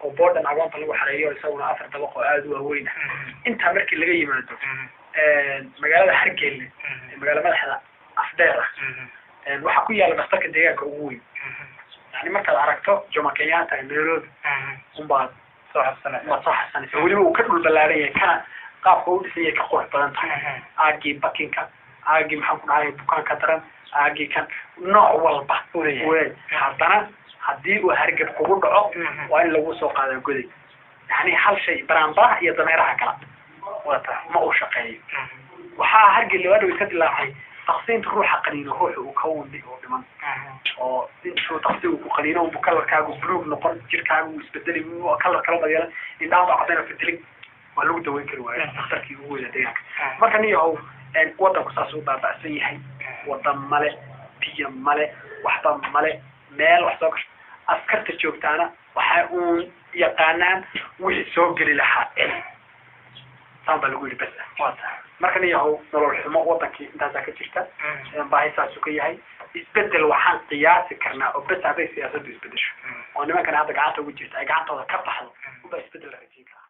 oo boordan agoonta lagu xareeyo isaguna 4 dabaq oo aad u waaweyn inta markii laga yimaado magaalada Hargeysa magaalada madaxda afdeer waxa ku yaala dhakhtarka deegaanka ugu weyn يعني marka la aragto Jomo Kenyatta Nairobi umbaad soo xasanay waliba uu ka dhul balaaran yahay kana qaabka uu dhisay ka qurux badan tahay aagi bakinka aagi maxaa ku dhahay bukaanka daran aagi kan nooc walba way haddana haddii uu hargab kugu dhaco waa in lagu soo qaado goday yani hal shay baraanbaa iyo dameeraha kala wata ma uu shaqeeyo waxaa hargab loo dhaw iska dilaacay تقسيم روح قليل روح وكون دي ودمان أو شو تقسيم وقليل وبكلر كاغو بلوغ نقل جير كاغو يسبدلي وكلر كلام ديالا إن هذا عطينا في التلك ولو دوين كرواية تختار كي هو لديك ما كان يهو إن وضع قصاصو بابا سيحي وضع ملء بيا ملء وحضا ملء مال وحصوكش أذكرت الشوك تانا وحاقون يقانان ويسوق للحائل طبعا بلقولي بس واضح markan yahow nolol xumo wadankii intaas ka jirta baahisaas ku yahay isbedel waxaan qiyaasi karnaa oo bas haday siyaasaddu isbedesho oo nimankan hadda gacanta ugu jirta ay gacantooda ka baxdo u baa isbedel la rajin karaa